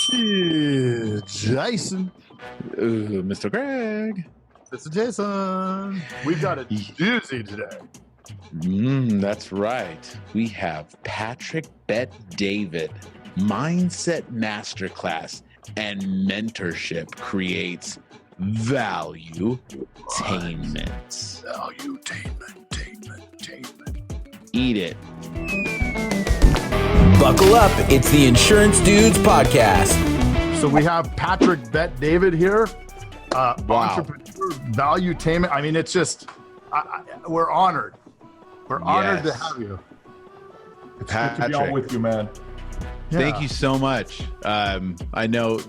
Jason. Mr. Greg. Mr. Jason. We've got a doozy today. That's right. We have Patrick Bet David, Mindset Masterclass, and Mentorship creates Valuetainment. Valuetainment. Eat it. Buckle up. It's the Insurance Dudes podcast. So we have Patrick Bet David here. Wow. Entrepreneur, Valuetainment. I mean, it's just, we're honored. We're honored to have you. It's good to be on with you, man. Thank you so much. I know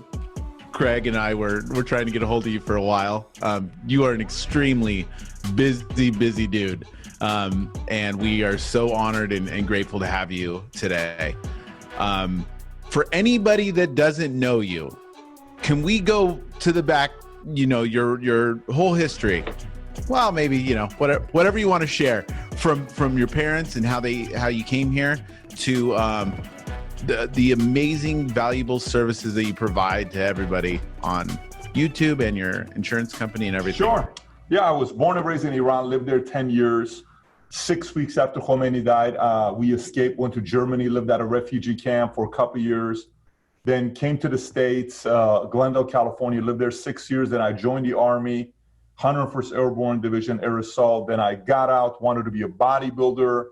Craig and I we're trying to get a hold of you for a while. You are an extremely busy dude. And we are so honored and grateful to have you today. For anybody that doesn't know you, can we go to the back, your whole history? Well, maybe, whatever you want to share from your parents and how you came here to the amazing, valuable services that you provide to everybody on YouTube and your insurance company and everything. Sure. Yeah, I was born and raised in Iran, lived there 10 years. 6 weeks after Khomeini died, we escaped, went to Germany, lived at a refugee camp for a couple of years, then came to the States, Glendale, California, lived there 6 years. Then I joined the Army, 101st Airborne Division, Air Assault. Then I got out, wanted to be a bodybuilder.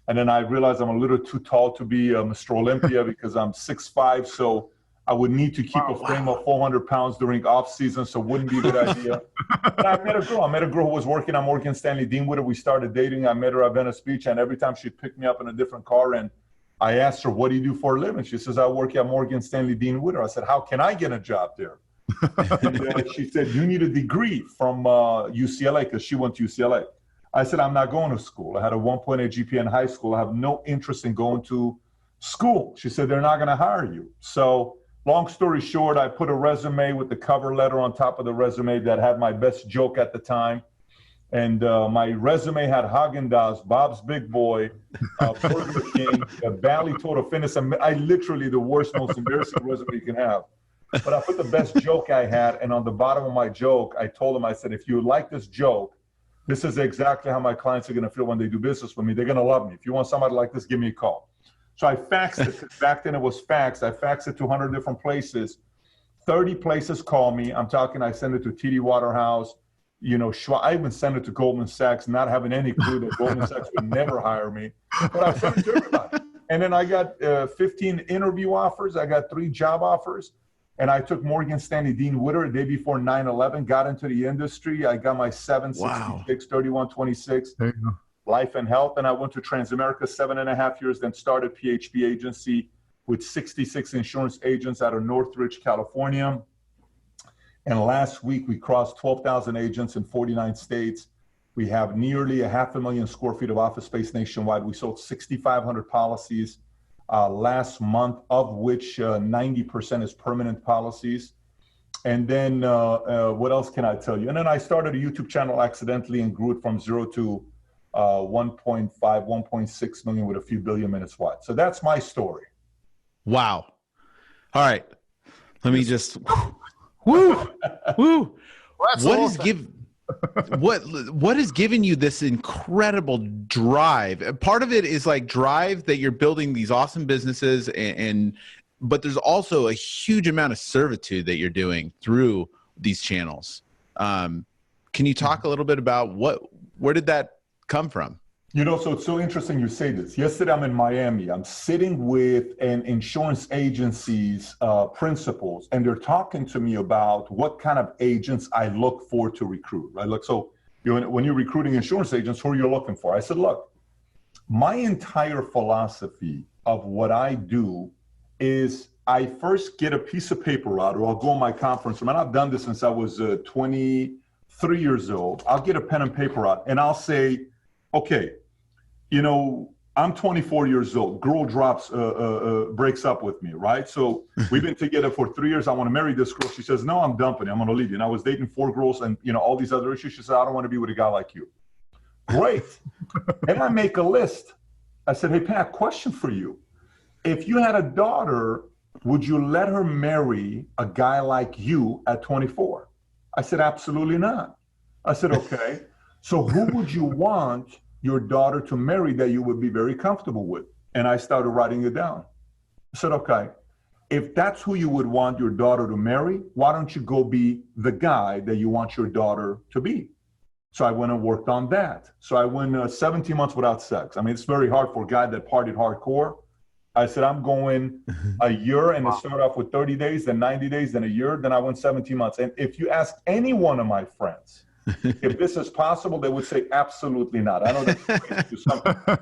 And then I realized I'm a little too tall to be Mr. Olympia because I'm 6'5", so I would need to keep a frame of 400 pounds during off season, so it wouldn't be a good idea. But I met a girl who was working on Morgan Stanley Deanwood. We started dating. I met her at Venice Beach, and every time she'd pick me up in a different car, and I asked her, what do you do for a living? She says, I work at Morgan Stanley Deanwood. I said, how can I get a job there? And she said, you need a degree from UCLA, because she went to UCLA. I said, I'm not going to school. I had a 1.8 GPA in high school. I have no interest in going to school. She said, they're not going to hire you. So long story short, I put a resume with the cover letter on top of the resume that had my best joke at the time. And my resume had Haagen-Dazs, Bob's Big Boy, Burger King, Valley Total Fitness. I literally the worst, most embarrassing resume you can have. But I put the best joke I had. And on the bottom of my joke, I told them, I said, if you like this joke, this is exactly how my clients are going to feel when they do business with me. They're going to love me. If you want somebody like this, give me a call. So I faxed it. Back then it was faxed. I faxed it to 100 different places. 30 places call me. I'm talking, I send it to TD Waterhouse. I even sent it to Goldman Sachs, not having any clue that Goldman Sachs would never hire me. But I sent it to everybody. And then I got 15 interview offers. I got 3 job offers. And I took Morgan Stanley Dean Witter the day before 9/11, got into the industry. I got my 766, 3126. Life and health, and I went to Transamerica 7.5 years, then started PHP agency with 66 insurance agents out of Northridge, California. And last week we crossed 12,000 agents in 49 states. We have nearly 500,000 square feet of office space nationwide. We sold 6,500 policies last month, of which 90% is permanent policies. And then what else can I tell you? And then I started a YouTube channel accidentally and grew it from 0 to 1.5, 1.6 million with a few billion minutes wide. So that's my story. Wow. All right. Let me just, woo. What has given you this incredible drive? Part of it is like drive that you're building these awesome businesses but there's also a huge amount of servitude that you're doing through these channels. Can you talk a little bit about where did that come from? So it's so interesting you say this. Yesterday, I'm in Miami. I'm sitting with an insurance agency's principals, and they're talking to me about what kind of agents I look for to recruit, right? When you're recruiting insurance agents, who are you looking for? I said, look, my entire philosophy of what I do is I first get a piece of paper out, or I'll go on my conference room, and I've done this since I was 23 years old. I'll get a pen and paper out, and I'll say, okay, I'm 24 years old. Girl breaks up with me, right? So we've been together for 3 years. I want to marry this girl. She says, no, I'm dumping you. I'm going to leave you. And I was dating 4 girls and, all these other issues. She said, I don't want to be with a guy like you. Great. And I make a list. I said, hey, Pat, question for you. If you had a daughter would you let her marry a guy like you at 24? I said, absolutely not. I said, okay. So who would you want your daughter to marry that you would be very comfortable with? And I started writing it down. I said, okay, if that's who you would want your daughter to marry, why don't you go be the guy that you want your daughter to be? So I went and worked on that. So I went 17 months without sex. I mean, it's very hard for a guy that partied hardcore. I said, I'm going a year, and it started off with 30 days, then 90 days, then a year, then I went 17 months. And if you ask any one of my friends if this is possible, they would say, absolutely not. I know that's crazy to some people.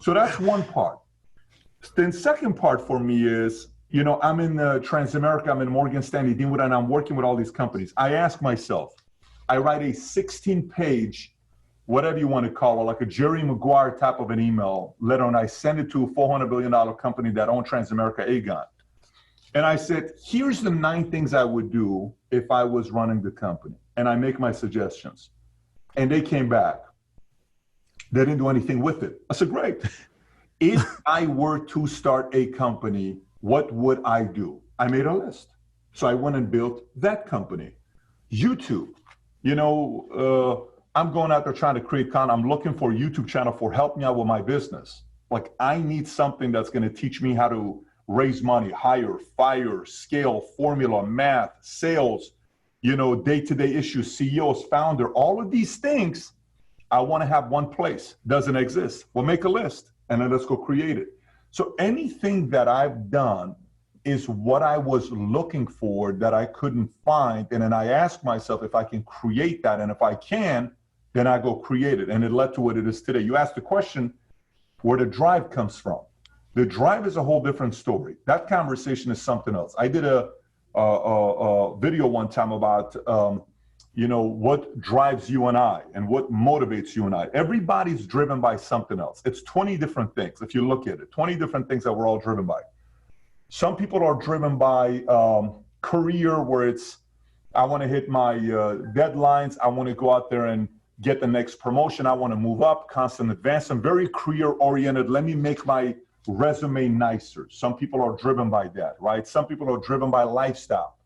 So that's one part. Then second part for me is, you know, I'm in Transamerica, I'm in Morgan Stanley, Deanwood, and I'm working with all these companies. I ask myself, I write a 16-page, whatever you want to call it, like a Jerry Maguire type of an email letter, and I send it to a $400 billion company that owns Transamerica, Aegon. And I said, here's the 9 things I would do if I was running the company. And I make my suggestions. And they came back. They didn't do anything with it. I said, great. If I were to start a company, what would I do? I made a list. So I went and built that company. YouTube. You know, I'm going out there trying to create content. I'm looking for a YouTube channel for help me out with my business. Like, I need something that's going to teach me how to raise money, hire, fire, scale, formula, math, sales, you know, day-to-day issues, CEOs, founder, all of these things. I want to have one place. Doesn't exist. Well, make a list and then let's go create it. So anything that I've done is what I was looking for that I couldn't find. And then I asked myself if I can create that. And if I can, then I go create it. And it led to what it is today. You asked the question where the drive comes from. The drive is a whole different story. That conversation is something else. I did a video one time about, you know, what drives you and I and what motivates you and I. Everybody's driven by something else. It's 20 different things. If you look at it, 20 different things that we're all driven by. Some people are driven by career, where it's, I want to hit my deadlines. I want to go out there and get the next promotion. I want to move up, constant advance. I'm very career oriented. Let me make my resume nicer. Some people are driven by that, right? Some people are driven by lifestyle.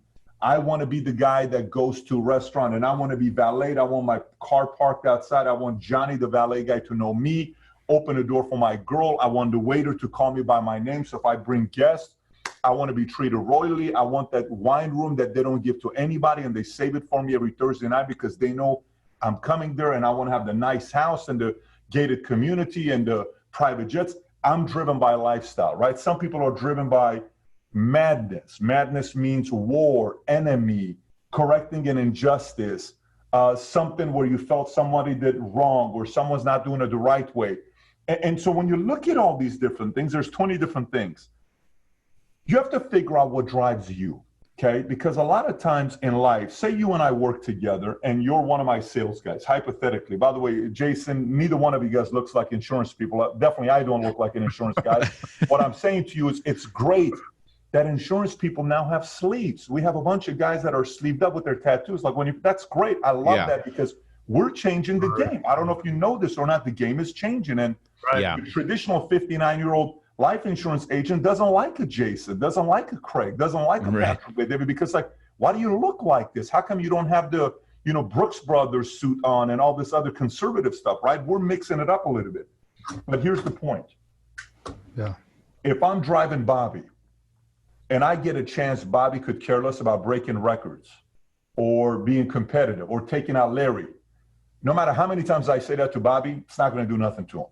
I want to be the guy that goes to a restaurant and I want to be valeted. I want my car parked outside. I want Johnny, the valet guy, to know me, open the door for my girl. I want the waiter to call me by my name. So if I bring guests, I want to be treated royally. I want that wine room that they don't give to anybody and they save it for me every Thursday night because they know I'm coming there, and I want to have the nice house and the gated community and the private jets. I'm driven by lifestyle, right? Some people are driven by madness. Madness means war, enemy, correcting an injustice, something where you felt somebody did wrong or someone's not doing it the right way. And so when you look at all these different things, there's 20 different things. You have to figure out what drives you, okay? Because a lot of times in life, say you and I work together and you're one of my sales guys, hypothetically. By the way, Jason, neither one of you guys looks like insurance people. Definitely, I don't look like an insurance guy. What I'm saying to you is it's great that insurance people now have sleeves. We have a bunch of guys that are sleeved up with their tattoos. Like that's great. I love that because we're changing the game. I don't know if you know this or not, the game is changing. And the traditional 59-year-old life insurance agent doesn't like a Jason, doesn't like a Craig, doesn't like a Patrick David, because like, why do you look like this? How come you don't have the, you know, Brooks Brothers suit on and all this other conservative stuff, right? We're mixing it up a little bit. But here's the point. Yeah. If I'm driving Bobby and I get a chance, Bobby could care less about breaking records or being competitive or taking out Larry. No matter how many times I say that to Bobby, it's not going to do nothing to him.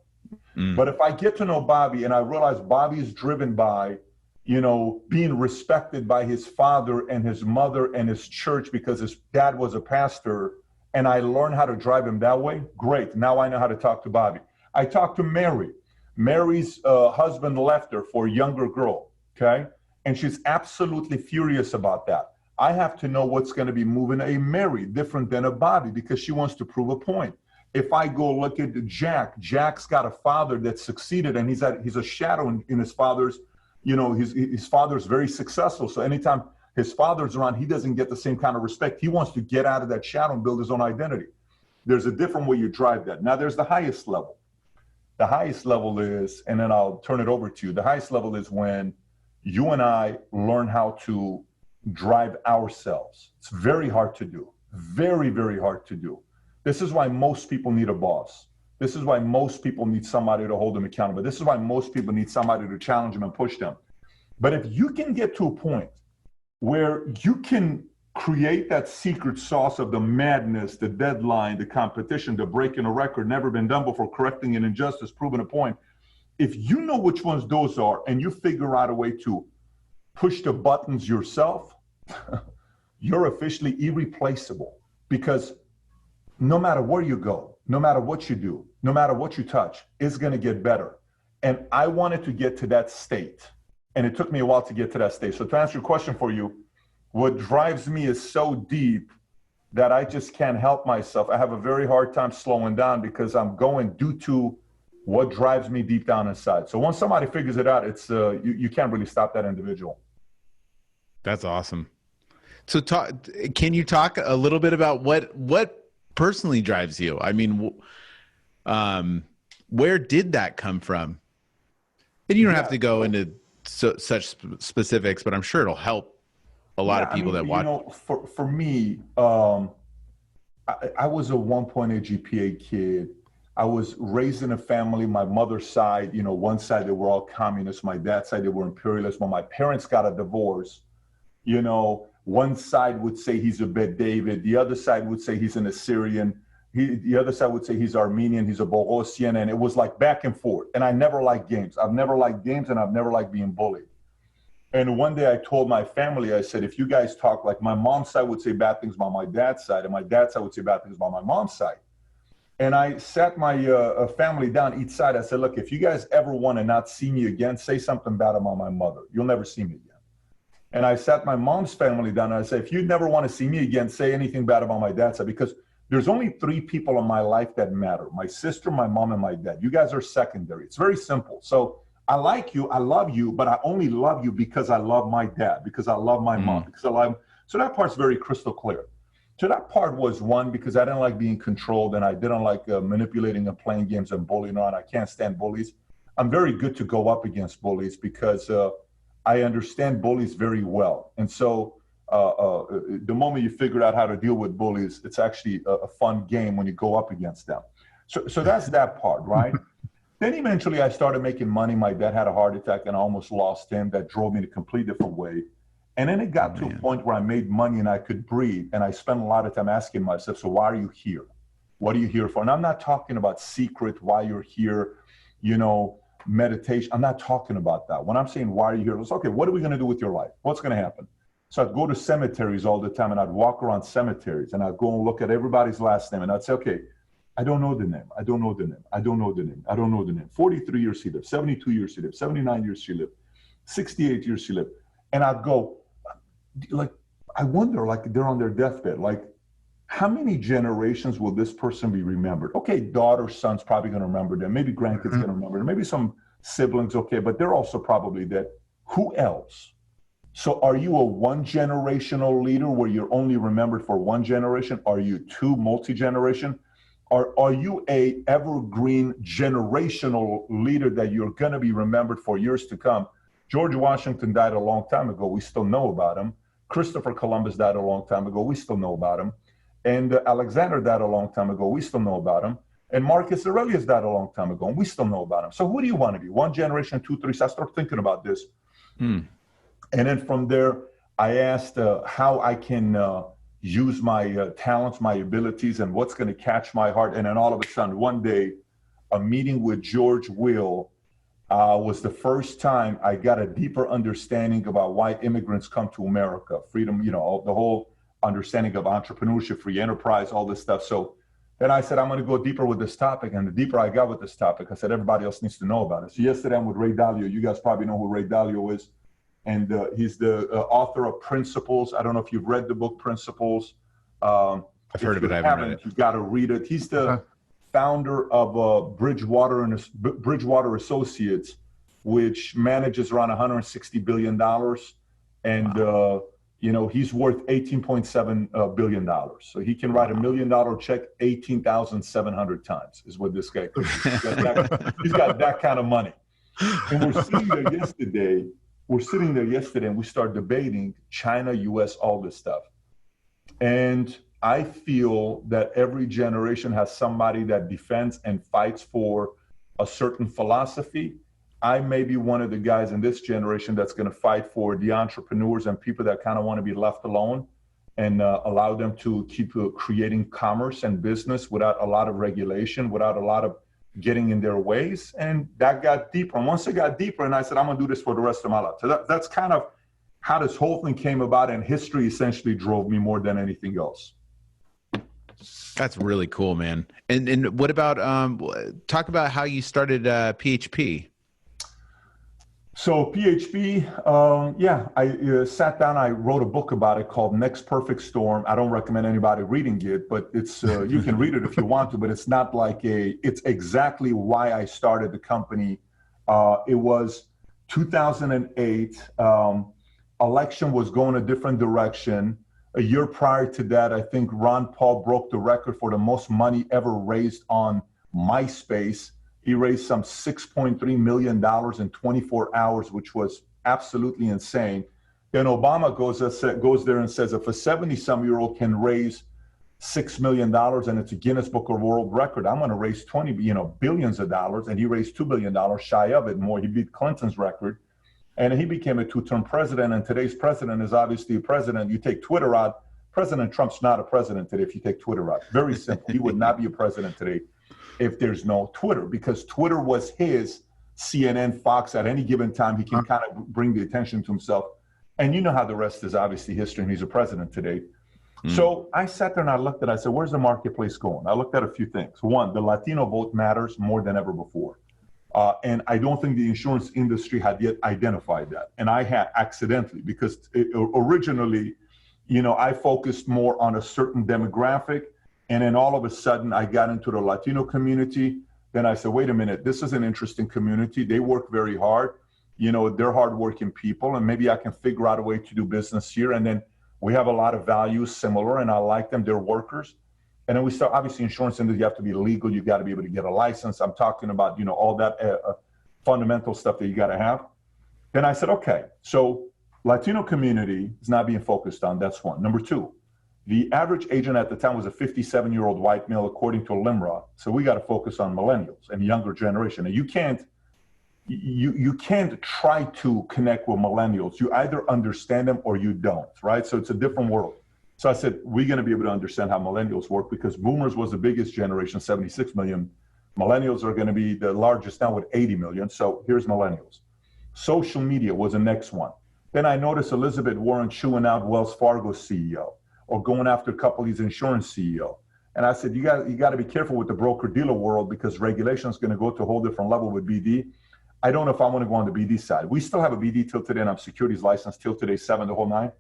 But if I get to know Bobby and I realize Bobby is driven by, you know, being respected by his father and his mother and his church because his dad was a pastor, and I learn how to drive him that way, great. Now I know how to talk to Bobby. I talked to Mary. Mary's husband left her for a younger girl, okay? And she's absolutely furious about that. I have to know what's going to be moving a Mary different than a Bobby because she wants to prove a point. If I go look at Jack, Jack's got a father that succeeded, and he's a shadow in his father's, you know, his father's very successful. So anytime his father's around, he doesn't get the same kind of respect. He wants to get out of that shadow and build his own identity. There's a different way you drive that. Now there's the highest level. The highest level is, and then I'll turn it over to you. The highest level is when you and I learn how to drive ourselves. It's very hard to do. Very, very hard to do. This is why most people need a boss. This is why most people need somebody to hold them accountable. This is why most people need somebody to challenge them and push them. But if you can get to a point where you can create that secret sauce of the madness, the deadline, the competition, the breaking a record, never been done before, correcting an injustice, proving a point, if you know which ones those are and you figure out a way to push the buttons yourself, you're officially irreplaceable. Because no matter where you go, no matter what you do, no matter what you touch, it's going to get better. And I wanted to get to that state. And it took me a while to get to that state. So to answer your question for you, what drives me is so deep that I just can't help myself. I have a very hard time slowing down because I'm going due to what drives me deep down inside. So once somebody figures it out, it's you can't really stop that individual. That's awesome. So can you talk a little bit about what personally drives you? I mean, where did that come from? And you don't have to go into such specifics, but I'm sure it'll help a lot of people that watch. You know, for me, I was a 1.8 GPA kid. I was raised in a family, my mother's side, you know, one side they were all communists, my dad's side they were imperialists. When my parents got a divorce, you know, one side would say he's a Bet David, the other side would say he's an Assyrian, the other side would say he's Armenian, he's a Bogosian, and it was like back and forth. And I never liked games. I've never liked games, and I've never liked being bullied. And one day I told my family, I said, if you guys talk, like my mom's side would say bad things about my dad's side, and my dad's side would say bad things about my mom's side. And I sat my family down each side. I said, look, if you guys ever want to not see me again, say something bad about my mother. You'll never see me again. And I sat my mom's family down, and I said, if you never want to see me again, say anything bad about my dad's side, because there's only 3 people in my life that matter: my sister, my mom, and my dad. You guys are secondary. It's very simple. So I like you, I love you, but I only love you because I love my dad, because I love my mom, because I love. So that part's very crystal clear. So that part was one, because I didn't like being controlled, and I didn't like manipulating and playing games and bullying on. I can't stand bullies. I'm very good to go up against bullies because I understand bullies very well. And so the moment you figure out how to deal with bullies, it's actually a fun game when you go up against them. So that's that part, right? Then eventually I started making money. My dad had a heart attack and I almost lost him. That drove me in a completely different way. And then it got to a point where I made money and I could breathe. And I spent a lot of time asking myself, so why are you here? What are you here for? And I'm not talking about secret, why you're here, you know, meditation. I'm not talking about that. When I'm saying, why are you here? It's okay, what are we going to do with your life? What's going to happen? So I'd go to cemeteries all the time and I'd walk around cemeteries and I'd go and look at everybody's last name. And I'd say, okay, I don't know the name. I don't know the name. I don't know the name. I don't know the name. 43 years she lived, 72 years she lived, 79 years she lived, 68 years she lived. And I'd go, like, I wonder, like, they're on their deathbed. Like, how many generations will this person be remembered? Okay, daughter, son's probably going to remember them. Maybe grandkids going to remember them. Maybe some siblings, okay, but they're also probably dead. Who else? So are you a one-generational leader where you're only remembered for one generation? Are you 2 multi-generation? Or are you a evergreen generational leader that you're going to be remembered for years to come? George Washington died a long time ago. We still know about him. Christopher Columbus died a long time ago. We still know about him. And Alexander died a long time ago. We still know about him. And Marcus Aurelius died a long time ago. And we still know about him. So who do you want to be? One generation, 2, 3. So I started thinking about this. And then from there, I asked how I can use my talents, my abilities, and what's going to catch my heart. And then all of a sudden, one day, a meeting with George Will was the first time I got a deeper understanding about why immigrants come to America. Freedom, you know, the whole understanding of entrepreneurship, free enterprise, all this stuff. So then I said, I'm going to go deeper with this topic. And the deeper I got with this topic, I said, everybody else needs to know about it. So yesterday I'm with Ray Dalio. You guys probably know who Ray Dalio is. And he's the author of Principles. I don't know if you've read the book Principles. I've heard of it. I haven't read it. You've got to read it. He's the founder of Bridgewater Associates, which manages around $160 billion. And, you know, he's worth $18.7 billion. So he can write $1 million check 18,700 times is what this guy could do. He's got that kind of money. And we're sitting there yesterday, we're sitting there yesterday and we start debating China, US, all this stuff. And I feel that every generation has somebody that defends and fights for a certain philosophy. I may be one of the guys in this generation that's going to fight for the entrepreneurs and people that kind of want to be left alone and allow them to keep creating commerce and business without a lot of regulation, without a lot of getting in their ways. And that got deeper. And once it got deeper, and I said, I'm going to do this for the rest of my life. So that's kind of how this whole thing came about. And history essentially drove me more than anything else. That's really cool, man. And what about, talk about how you started PHP. So PHP, I sat down, I wrote a book about it called Next Perfect Storm. I don't recommend anybody reading it, but it's you can read it if you want to, but it's not like it's exactly why I started the company. It was 2008, election was going a different direction. A year prior to that, I think Ron Paul broke the record for the most money ever raised on MySpace. He raised some $6.3 million in 24 hours, which was absolutely insane. Then Obama goes there and says, if a 70-some-year-old can raise $6 million and it's a Guinness Book of World Record, I'm going to raise billions of dollars. And he raised $2 billion, shy of it more. He beat Clinton's record. And he became a two-term president. And today's president is obviously a president. You take Twitter out, President Trump's not a president today if you take Twitter out. Very simple. He would not be a president today if there's no Twitter, because Twitter was his CNN, Fox. At any given time, he can kind of bring the attention to himself. And you know how the rest is obviously history, and he's a president today. So I sat there and I looked at it. I said, where's the marketplace going? I looked at a few things. One, the Latino vote matters more than ever before. And I don't think the insurance industry had yet identified that. And I had accidentally, because originally, I focused more on a certain demographic. And then all of a sudden I got into the Latino community. Then I said, wait a minute, this is an interesting community. They work very hard. They're hardworking people, and maybe I can figure out a way to do business here. And then we have a lot of values similar, and I like them. They're workers. And then we start, obviously, insurance industry, you have to be legal. You got to be able to get a license. I'm talking about, all that fundamental stuff that you got to have. Then I said, okay, so Latino community is not being focused on. That's one. Number two, the average agent at the time was a 57-year-old white male, according to LIMRA. So we got to focus on millennials and younger generation. And you can't try to connect with millennials. You either understand them or you don't, right? So it's a different world. So I said, we're going to be able to understand how millennials work, because boomers was the biggest generation, 76 million. Millennials are going to be the largest now with 80 million. So here's millennials. Social media was the next one. Then I noticed Elizabeth Warren chewing out Wells Fargo CEO, or going after a couple of these insurance CEO. And I said, you got to be careful with the broker-dealer world, because regulation is going to go to a whole different level with BD. I don't know if I want to go on the BD side. We still have a BD till today, and I'm securities licensed till today, 7 the whole 9.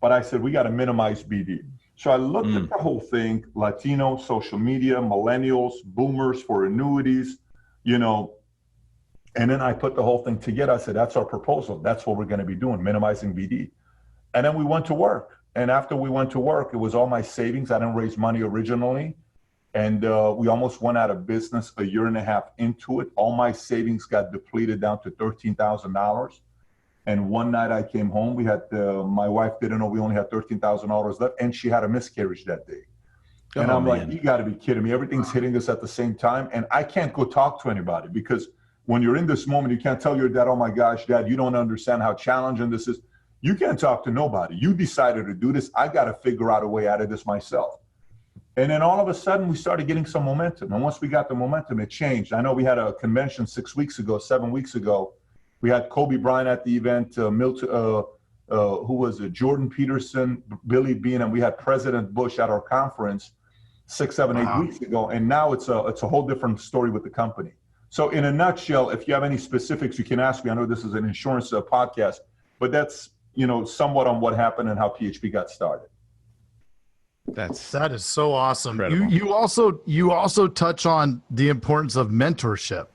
But I said, we got to minimize BD. So I looked at the whole thing, Latino, social media, millennials, boomers for annuities, and then I put the whole thing together. I said, that's our proposal. That's what we're going to be doing, minimizing BD. And then we went to work. And after we went to work, it was all my savings. I didn't raise money originally. And we almost went out of business a year and a half into it. All my savings got depleted down to $13,000. And one night I came home, we had, my wife didn't know we only had $13,000 left, and she had a miscarriage that day. And I'm like, you got to be kidding me. Everything's hitting us at the same time. And I can't go talk to anybody, because when you're in this moment, you can't tell your dad, oh my gosh, Dad, you don't understand how challenging this is. You can't talk to nobody. You decided to do this. I got to figure out a way out of this myself. And then all of a sudden we started getting some momentum. And once we got the momentum, it changed. I know we had a convention 7 weeks ago. We had Kobe Bryant at the event, who was it? Jordan Peterson, Billy Bean, and we had President Bush at our conference 6, 7, 8 weeks ago. And now it's a whole different story with the company. So in a nutshell, if you have any specifics, you can ask me. I know this is an insurance podcast, but that's, somewhat on what happened and how PHP got started. That is so awesome. Incredible. You also touch on the importance of mentorship.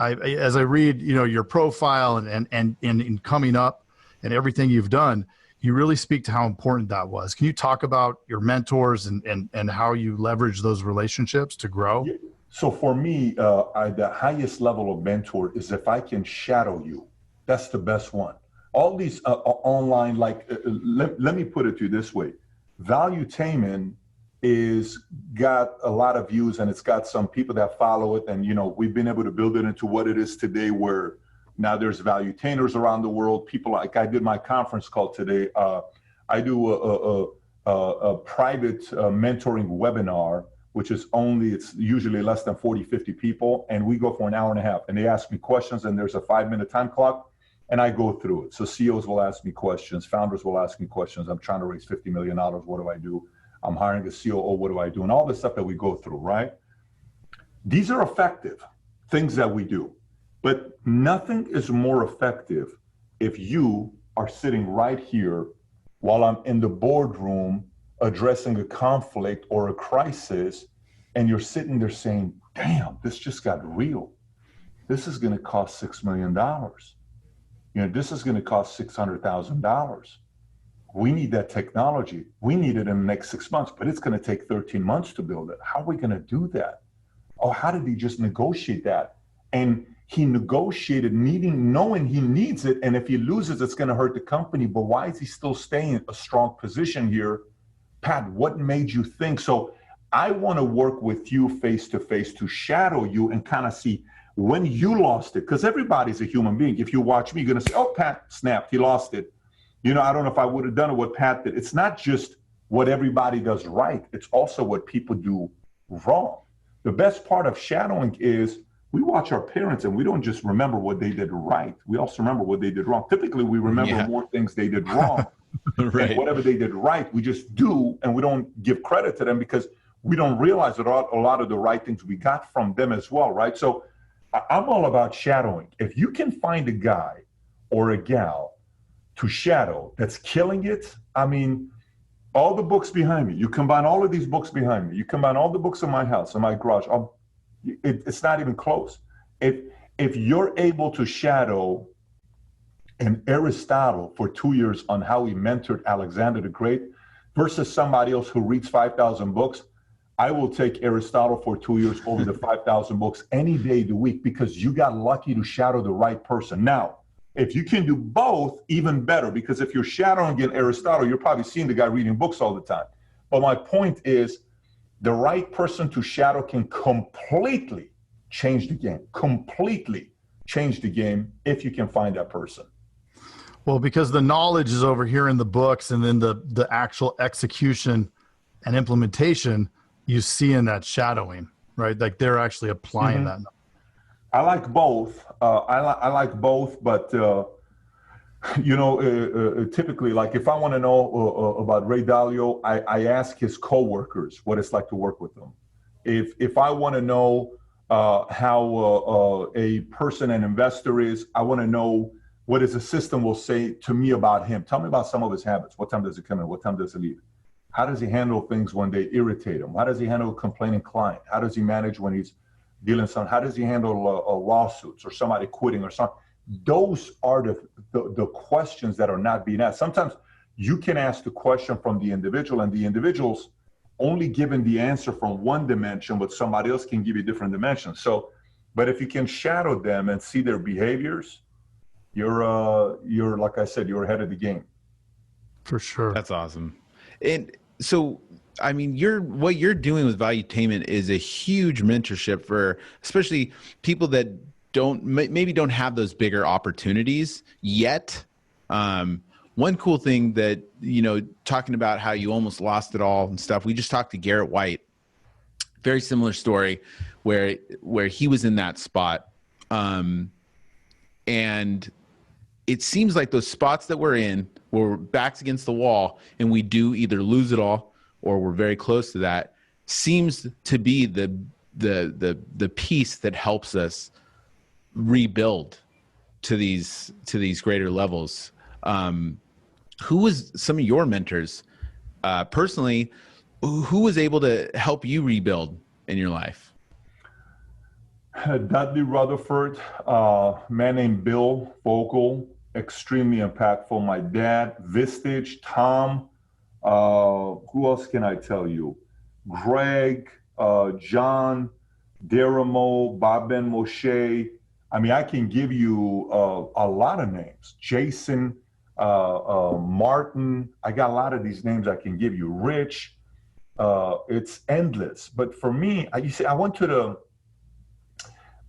As I read, your profile and in coming up and everything you've done, you really speak to how important that was. Can you talk about your mentors and how you leverage those relationships to grow? Yeah. So for me, the highest level of mentor is if I can shadow you. That's the best one. all these online, like, let me put it to you this way. Valuetainment is got a lot of views, and it's got some people that follow it. And, we've been able to build it into what it is today, where now there's valuetainers around the world. People, like I did my conference call today. I do a private mentoring webinar, which is it's usually less than 40, 50 people. And we go for an hour and a half, and they ask me questions, and there's a 5-minute time clock, and I go through it. So CEOs will ask me questions. Founders will ask me questions. I'm trying to raise $50 million. What do I do? I'm hiring a COO. What do I do? And all the stuff that we go through, right? These are effective things that we do, but nothing is more effective if you are sitting right here while I'm in the boardroom addressing a conflict or a crisis, and you're sitting there saying, damn, this just got real. This is going to cost $6 million. This is going to cost $600,000. We need that technology. We need it in the next 6 months, but it's going to take 13 months to build it. How are we going to do that? Oh, how did he just negotiate that? And he negotiated knowing he needs it. And if he loses, it's going to hurt the company. But why is he still staying in a strong position here? Pat, what made you think? So I want to work with you face to face to shadow you and kind of see when you lost it. Because everybody's a human being. If you watch me, you're going to say, oh, Pat snapped. He lost it. I don't know if I would have done it what Pat did. It's not just what everybody does right. It's also what people do wrong. The best part of shadowing is we watch our parents, and we don't just remember what they did right. We also remember what they did wrong. Typically, we remember more things they did wrong. Right. And whatever they did right, we just do, and we don't give credit to them because we don't realize that a lot of the right things we got from them as well, right? So I'm all about shadowing. If you can find a guy or a gal to shadow that's killing it, I mean, all the books behind me, you combine all of these books behind me, you combine all the books in my house, in my garage, it's not even close. If you're able to shadow an Aristotle for 2 years on how he mentored Alexander the Great versus somebody else who reads 5,000 books, I will take Aristotle for 2 years over the 5,000 books any day of the week because you got lucky to shadow the right person. Now, if you can do both, even better, because if you're shadowing in Aristotle, you're probably seeing the guy reading books all the time. But my point is, the right person to shadow can completely change the game, if you can find that person. Well, because the knowledge is over here in the books, and then the actual execution and implementation you see in that shadowing, right? Like they're actually applying that. I like both. I like both, but typically, like if I want to know about Ray Dalio, I ask his coworkers what it's like to work with them. If I want to know how a person, an investor is, I want to know what his assistant will say to me about him. Tell me about some of his habits. What time does he come in? What time does he leave? How does he handle things when they irritate him? How does he handle a complaining client? How does he manage when he's dealing with something? How does he handle lawsuits or somebody quitting or something? Those are the questions that are not being asked. Sometimes you can ask the question from the individual, and the individual's only given the answer from one dimension, but somebody else can give you different dimensions. So, but if you can shadow them and see their behaviors, you're like I said, you're ahead of the game. For sure. That's awesome. And so, I mean, what you're doing with Valuetainment is a huge mentorship for especially people that maybe don't have those bigger opportunities yet. One cool thing that, talking about how you almost lost it all and stuff, we just talked to Garrett White, very similar story where he was in that spot. And it seems like those spots that we're in, where we're backs against the wall and we do either lose it all or we're very close to that, seems to be the piece that helps us rebuild to these greater levels. Who was some of your mentors personally? Who was able to help you rebuild in your life? Dudley Rutherford, man named Bill Vogel, extremely impactful. My dad, Vistage, Tom, who else can I tell you? Greg, John, Deramo, Bob Ben Moshe, I mean, I can give you a lot of names. Jason, Martin. I got a lot of these names I can give you. Rich. It's endless. But for me, I went to the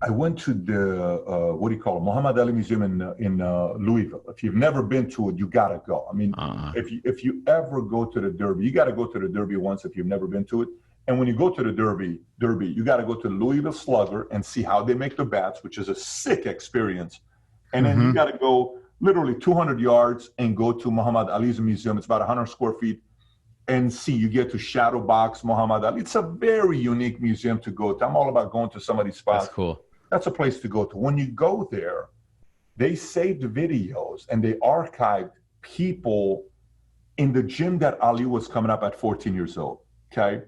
what do you call it? Muhammad Ali Museum in Louisville. If you've never been to it, you gotta go. I mean, if you ever go to the Derby, you gotta go to the Derby once if you've never been to it. And when you go to the Derby, you gotta go to the Louisville Slugger and see how they make the bats, which is a sick experience. And then you gotta go literally 200 yards and go to Muhammad Ali's museum. It's about 100 square feet. And see, you get to shadow box Muhammad Ali. It's a very unique museum to go to. I'm all about going to some of these spots. That's cool. That's a place to go to. When you go there, they saved videos and they archived people in the gym that Ali was coming up at 14 years old, okay?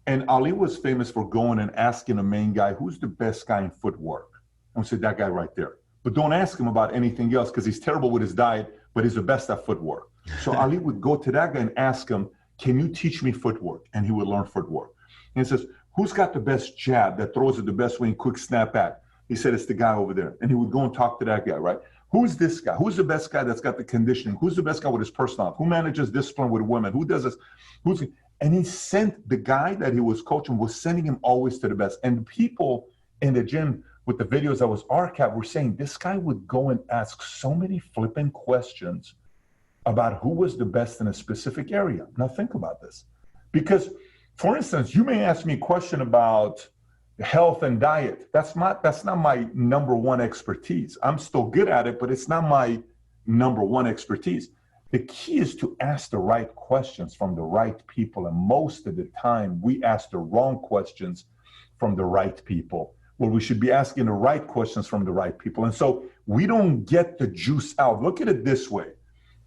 And Ali was famous for going and asking the main guy, who's the best guy in footwork? And we said, that guy right there. But don't ask him about anything else because he's terrible with his diet, but he's the best at footwork. So Ali would go to that guy and ask him, can you teach me footwork? And he would learn footwork. And he says, who's got the best jab that throws it the best way and quick snap back? He said, it's the guy over there. And he would go and talk to that guy, right? Who's this guy? Who's the best guy that's got the conditioning? Who's the best guy with his personality? Who manages discipline with women? Who does this? And he sent the guy that he was coaching, was sending him always to the best. And the people in the gym with the videos that was archived were saying this guy would go and ask so many flippant questions about who was the best in a specific area. Now think about this. Because, for instance, you may ask me a question about health and diet. That's not my number one expertise. I'm still good at it, but it's not my number one expertise. The key is to ask the right questions from the right people. And most of the time, we ask the wrong questions from the right people. Well, we should be asking the right questions from the right people. And so we don't get the juice out. Look at it this way.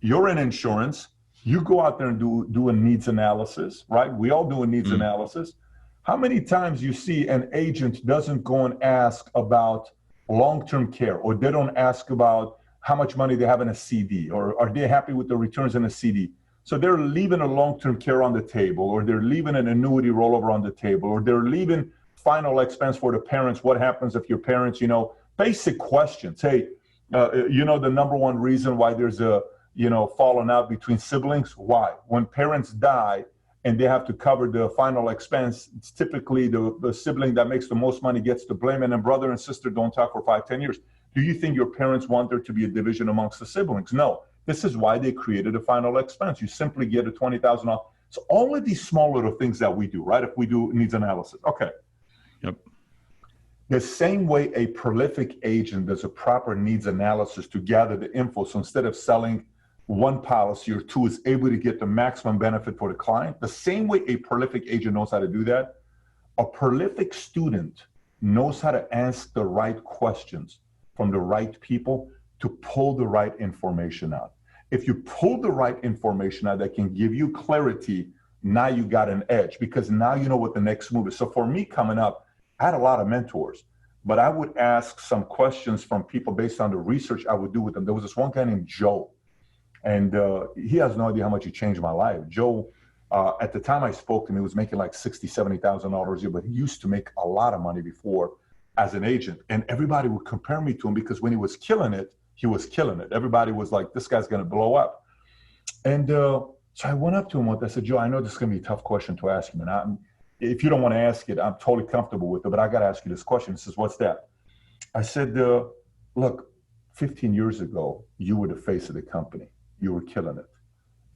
You're in insurance. You go out there and do a needs analysis, right? We all do a needs analysis. How many times you see an agent doesn't go and ask about long-term care, or they don't ask about how much money they have in a CD, or are they happy with the returns in a CD? So they're leaving a long-term care on the table, or they're leaving an annuity rollover on the table, or they're leaving final expense for the parents. What happens if your parents, basic questions. Hey, the number one reason why there's a, falling out between siblings? Why? When parents die and they have to cover the final expense, it's typically the sibling that makes the most money gets the blame, and then brother and sister don't talk for 5-10 years. Do you think your parents want there to be a division amongst the siblings? No. This is why they created a final expense. You simply get a $20,000 off. So all of these small little things that we do, right? If we do needs analysis. Okay. Yep. The same way a prolific agent does a proper needs analysis to gather the info. So instead of selling one policy or two, is able to get the maximum benefit for the client. The same way a prolific agent knows how to do that, a prolific student knows how to ask the right questions from the right people to pull the right information out. If you pull the right information out that can give you clarity, now you got an edge, because now you know what the next move is. So for me coming up, I had a lot of mentors, but I would ask some questions from people based on the research I would do with them. There was this one guy named Joe, and he has no idea how much he changed my life. Joe, at the time I spoke to him, he was making like $60,000, $70,000 a year, but he used to make a lot of money before as an agent. And everybody would compare me to him because when he was killing it, he was killing it. Everybody was like, this guy's going to blow up. And so I went up to him once. I said, Joe, I know this is going to be a tough question to ask him. And if you don't want to ask it, I'm totally comfortable with it, but I got to ask you this question. He says, what's that? I said, look, 15 years ago, you were the face of the company. You were killing it.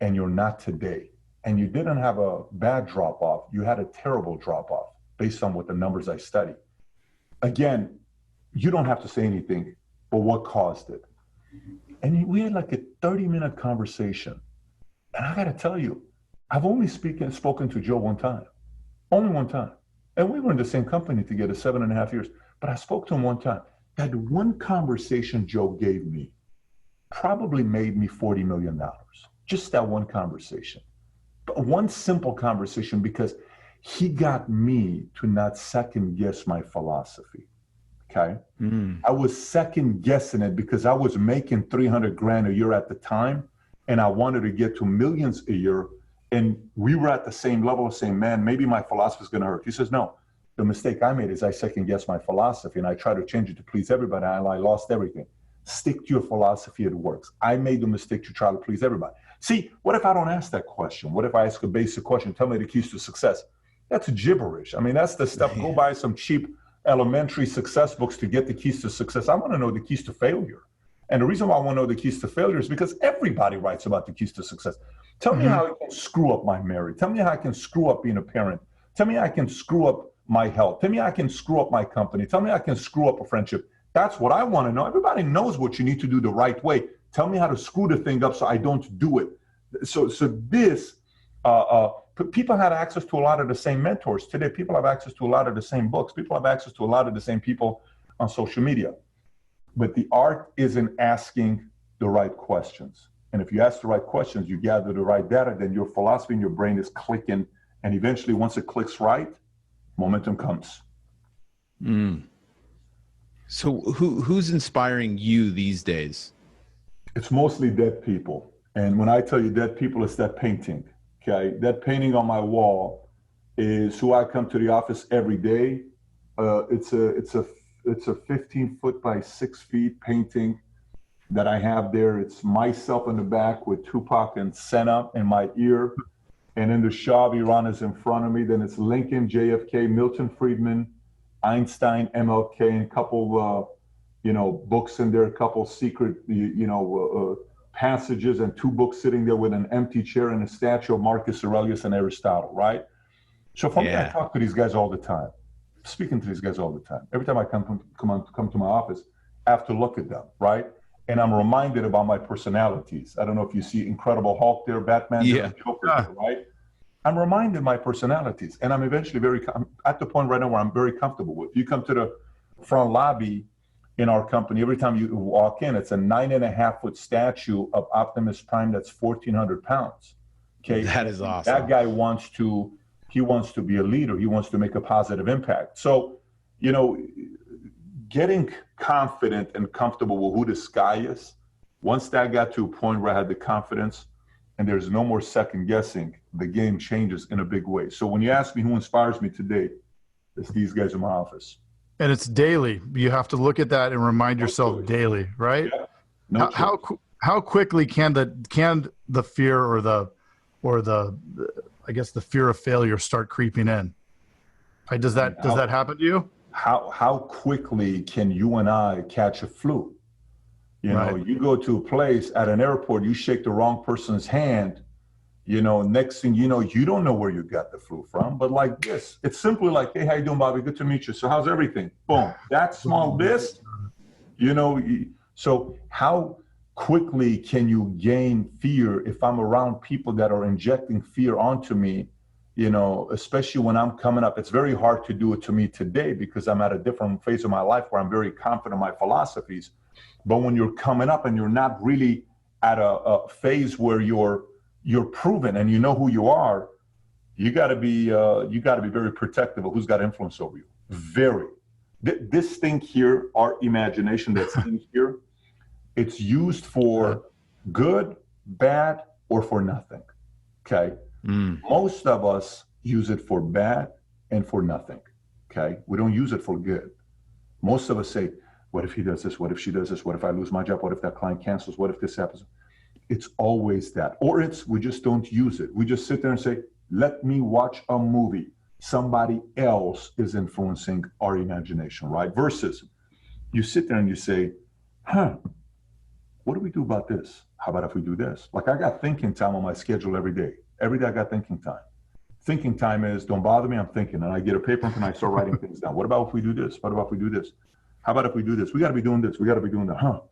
And you're not today. And you didn't have a bad drop-off. You had a terrible drop-off based on what the numbers I studied. Again, you don't have to say anything, but what caused it? And we had like a 30-minute conversation. And I got to tell you, I've only spoken to Joe one time. Only one time. And we were in the same company together 7.5 years. But I spoke to him one time. That one conversation Joe gave me probably made me $40 million. Just that one conversation. But one simple conversation, because he got me to not second guess my philosophy. Okay. I was second guessing it because I was making $300,000 a year at the time, and I wanted to get to millions a year. And we were at the same level, saying, man, maybe my philosophy is going to hurt. He says, no, The mistake I made is I second guessed my philosophy and I tried to change it to please everybody and I lost everything. Stick to your philosophy, it works. I made the mistake to try to please everybody. See, what if I don't ask that question? What if I ask a basic question? Tell me the keys to success. That's gibberish. I mean, that's the stuff. Go buy some cheap elementary success books to get the keys to success. I want to know the keys to failure. And the reason why I want to know the keys to failure is because everybody writes about the keys to success. Tell me how I can screw up my marriage. Tell me how I can screw up being a parent. Tell me how I can screw up my health. Tell me how I can screw up my company. Tell me how I can screw up a friendship. That's what I want to know. Everybody knows what you need to do the right way. Tell me how to screw the thing up so I don't do it. So this, people had access to a lot of the same mentors. Today, people have access to a lot of the same books. People have access to a lot of the same people on social media. But the art is in asking the right questions. And if you ask the right questions, you gather the right data, then your philosophy in your brain is clicking. And eventually, once it clicks right, momentum comes. So who's inspiring you these days? It's mostly dead people. And when I tell you dead people, it's that painting. Okay, that painting on my wall is who I come to the office every day. It's a 15 foot by 6 feet painting that I have there. It's myself in the back with Tupac and Senna in my ear. And then the Shah of Iran is in front of me. Then it's Lincoln, JFK, Milton Friedman, Einstein, MLK, and a couple, books in there, a couple secret, passages, and 2 books sitting there with an empty chair and a statue of Marcus Aurelius and Aristotle, right? So for me, I talk to these guys all the time, speaking to these guys all the time. Every time I come to my office, I have to look at them, right? And I'm reminded about my personalities. I don't know if you see Incredible Hulk there, Batman, there, Joker there, right? I'm reminded of my personalities, and I'm eventually I'm at the point right now where I'm very comfortable with. You come to the front lobby in our company, every time you walk in, it's a 9.5 foot statue of Optimus Prime that's 1,400 pounds. Okay, that is awesome. That guy wants to be a leader. He wants to make a positive impact. So, getting confident and comfortable with who this guy is, once that got to a point where I had the confidence and there's no more second guessing, the game changes in a big way. So when you ask me who inspires me today, it's these guys in my office. And it's daily. You have to look at that and remind yourself daily, right? Yeah. How quickly can the fear or the the fear of failure start creeping in? Does that happen to you? How quickly can you and I catch a flu? You go to a place at an airport, you shake the wrong person's hand, next thing you know, you don't know where you got the flu from. But like this, it's simply like, hey, how you doing, Bobby? Good to meet you. So how's everything? Boom. That small this, so how quickly can you gain fear if I'm around people that are injecting fear onto me? Especially when I'm coming up, it's very hard to do it to me today because I'm at a different phase of my life where I'm very confident in my philosophies. But when you're coming up and you're not really at a phase where you're proven and you know who you are, you got to be very protective of who's got influence over you. Very. This thing here, our imagination that's in here, it's used for good, bad, or for nothing. Okay. Most of us use it for bad and for nothing. Okay. We don't use it for good. Most of us say, what if he does this? What if she does this? What if I lose my job? What if that client cancels? What if this happens? It's always that. Or we just don't use it. We just sit there and say, let me watch a movie. Somebody else is influencing our imagination, right? Versus you sit there and you say, what do we do about this? How about if we do this? Like I got thinking time on my schedule every day. Every day I got thinking time. Thinking time is, don't bother me, I'm thinking. And I get a paper and I start writing things down. What about if we do this? What about if we do this? How about if we do this? We got to be doing this. We got to be doing that.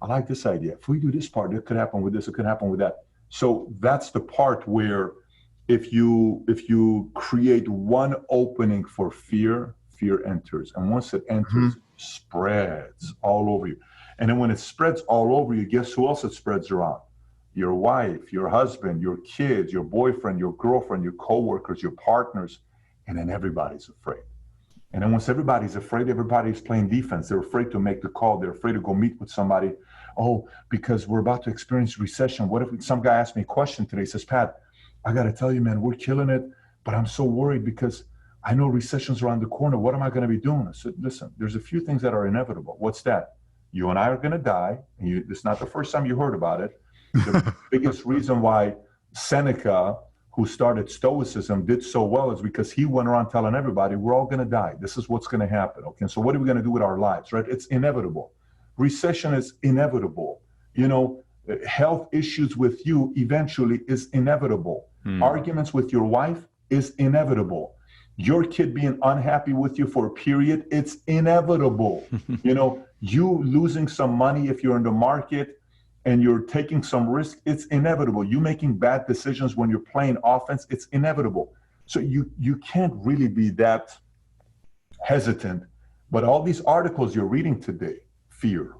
I like this idea. If we do this part, it could happen with this. It could happen with that. So that's the part where if you create one opening for fear, fear enters. And once it enters, it spreads all over you. And then when it spreads all over you, guess who else it spreads around? Your wife, your husband, your kids, your boyfriend, your girlfriend, your coworkers, your partners, and then everybody's afraid. And then once everybody's afraid, everybody's playing defense. They're afraid to make the call. They're afraid to go meet with somebody. Oh, because we're about to experience recession. What if some guy asked me a question today? He says, Pat, I got to tell you, man, we're killing it, but I'm so worried because I know recession's around the corner. What am I going to be doing? I said, listen, there's a few things that are inevitable. What's that? You and I are going to die. And it's not the first time you heard about it. The biggest reason why Seneca, who started Stoicism, did so well is because he went around telling everybody, we're all going to die. This is what's going to happen. Okay, so what are we going to do with our lives, right? It's inevitable. Recession is inevitable. Health issues with you eventually is inevitable. Arguments with your wife is inevitable. Your kid being unhappy with you for a period, it's inevitable. You losing some money if you're in the market and you're taking some risk, it's inevitable. You making bad decisions when you're playing offense, it's inevitable. So you can't really be that hesitant. But all these articles you're reading today, fear,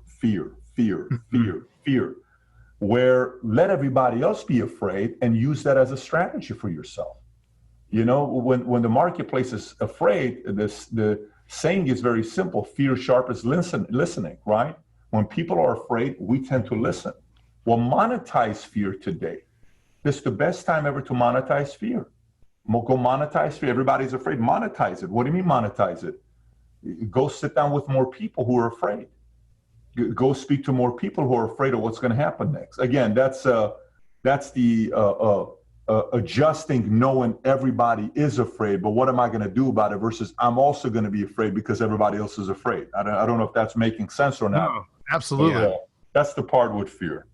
where let everybody else be afraid and use that as a strategy for yourself. When the marketplace is afraid, the saying is very simple: fear sharpens listening, right? When people are afraid, we tend to listen. Well, monetize fear today. This is the best time ever to monetize fear. Go monetize fear. Everybody's afraid. Monetize it. What do you mean monetize it? Go sit down with more people who are afraid. Go speak to more people who are afraid of what's going to happen next. Again, that's the adjusting, knowing everybody is afraid, but what am I going to do about it versus I'm also going to be afraid because everybody else is afraid. I don't know if that's making sense or not. No, absolutely. Yeah, that's the part with fear.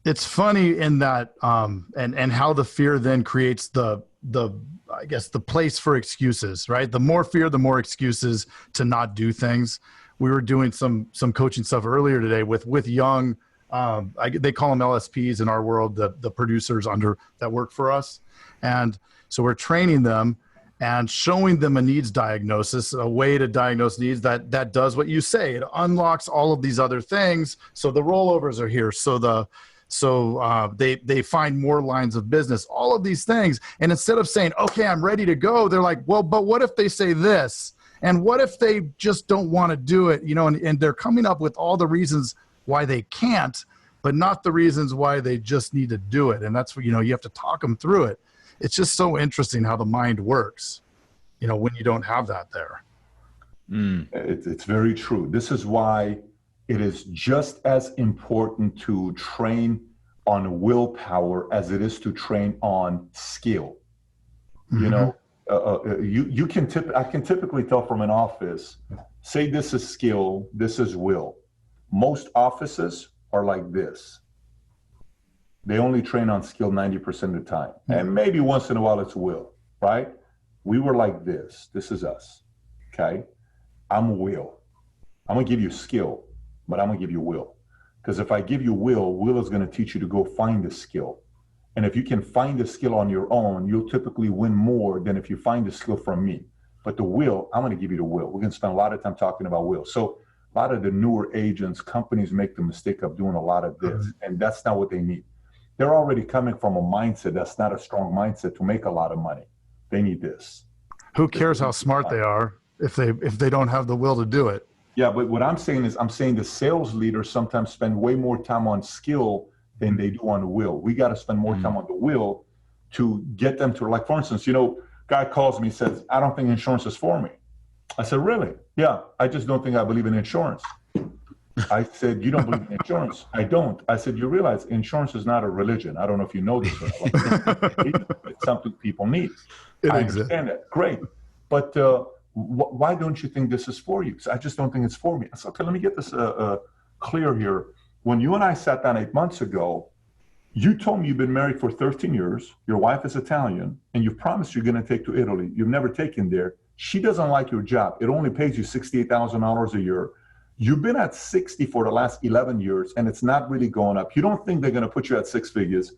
It's funny in that, and how the fear then creates the I guess the place for excuses, right? The more fear, the more excuses to not do things. We were doing some coaching stuff earlier today with young, they call them LSPs in our world, the producers that work for us. And so we're training them and showing them a needs diagnosis, a way to diagnose needs that does what you say. It unlocks all of these other things. So the rollovers are here. So they find more lines of business, all of these things. And instead of saying, okay, I'm ready to go, they're like, well, but what if they say this? And what if they just don't want to do it? And they're coming up with all the reasons why they can't, but not the reasons why they just need to do it. And that's what, you have to talk them through it. It's just so interesting how the mind works, when you don't have that there. It's very true. This is why it is just as important to train on willpower as it is to train on skill. I can typically tell from an office, say this is skill, this is will. Most offices are like this. They only train on skill 90% of the time. And maybe once in a while it's will, right? We were like this. This is us, okay? I'm will. I'm gonna give you skill, but I'm gonna give you will. Because if I give you will is gonna teach you to go find the skill. And if you can find the skill on your own, you'll typically win more than if you find the skill from me. But the will, I'm gonna give you the will. We're gonna spend a lot of time talking about will. So a lot of the newer agents, companies make the mistake of doing a lot of this, and that's not what they need. They're already coming from a mindset that's not a strong mindset to make a lot of money. They need this. Who cares how smart they are if they don't have the will to do it? Yeah, but what I'm saying is the sales leaders sometimes spend way more time on skill than they do on the will. We got to spend more time on the will to get them to, like, for instance, guy calls me, says, I don't think insurance is for me. I said, really? Yeah, I just don't think I believe in insurance. I said, you don't believe in insurance? I don't. I said, you realize insurance is not a religion. I don't know if you know this or not. It's something people need. I understand that. Great. But why don't you think this is for you? So I just don't think it's for me. I said, okay, let me get this clear here. When you and I sat down 8 months ago, you told me you've been married for 13 years. Your wife is Italian, and you've promised you're going to take to Italy. You've never taken there. She doesn't like your job. It only pays you $68,000 a year. You've been at 60 for the last 11 years, and it's not really going up. You don't think they're going to put you at 6 figures.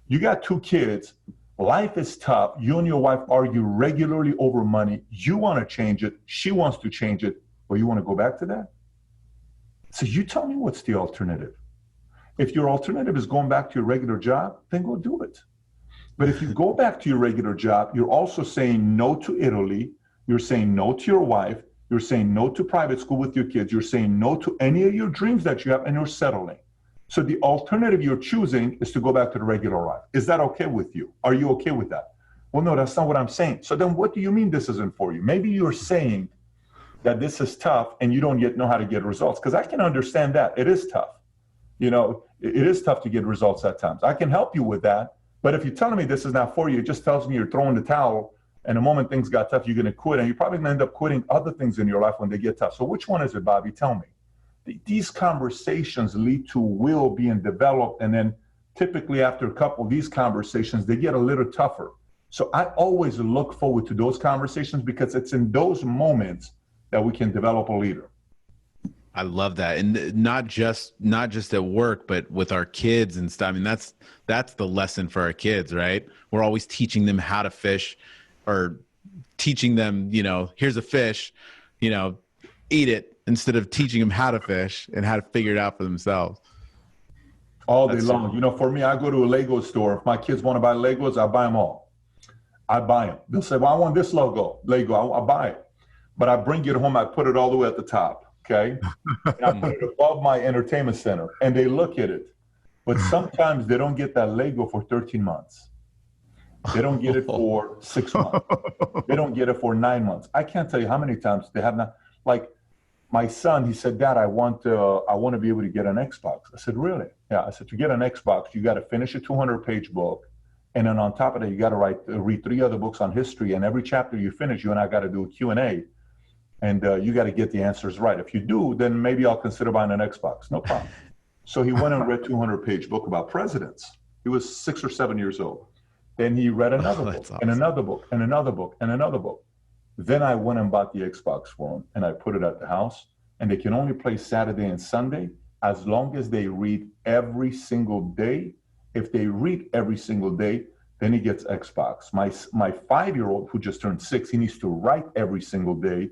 You got 2 kids. Life is tough. You and your wife argue regularly over money. You want to change it. She wants to change it. Well, you want to go back to that? So you tell me what's the alternative. If your alternative is going back to your regular job, then go do it. But if you go back to your regular job, you're also saying no to Italy. You're saying no to your wife. You're saying no to private school with your kids. You're saying no to any of your dreams that you have, and you're settling. So the alternative you're choosing is to go back to the regular life. Is that okay with you? Are you okay with that? Well, no, that's not what I'm saying. So then what do you mean this isn't for you? Maybe you're saying that this is tough and you don't yet know how to get results. Because I can understand that. It is tough. You know, it is tough to get results at times. I can help you with that. But if you're telling me this is not for you, it just tells me you're throwing the towel. And the moment things got tough, you're going to quit. And you're probably going to end up quitting other things in your life when they get tough. So which one is it, Bobby? Tell me. These conversations lead to will being developed. And then typically after a couple of these conversations, they get a little tougher. So I always look forward to those conversations because it's in those moments that we can develop a leader. I love that. And not just at work, but with our kids and stuff. I mean, that's the lesson for our kids, right? We're always teaching them how to fish, or teaching them, you know, here's a fish, you know, eat it, instead of teaching them how to fish and how to figure it out for themselves. All day long. You know, for me, I go to a Lego store. If my kids want to buy Legos, I buy them all. I buy them. They'll say, well, I want this Lego. I'll buy it. But I bring it home, I put it all the way at the top, okay? And I put it above my entertainment center, and they look at it. But sometimes they don't get that Lego for 13 months. They don't get it for 6 months. They don't get it for 9 months. I can't tell you how many times they have not. Like my son, he said, Dad, I want to be able to get an Xbox. I said, really? Yeah. I said, to get an Xbox, you got to finish a 200-page book. And then on top of that, you got to read 3 other books on history. And every chapter you finish, you and I got to do a Q&A. And you got to get the answers right. If you do, then maybe I'll consider buying an Xbox. No problem. So he went and read a 200-page book about presidents. He was 6 or 7 years old. Then he read another book, awesome. And another book, and another book, and another book. Then I went and bought the Xbox for him, and I put it at the house. And they can only play Saturday and Sunday as long as they read every single day. If they read every single day, then he gets Xbox. My 5-year-old, who just turned 6, he needs to write every single day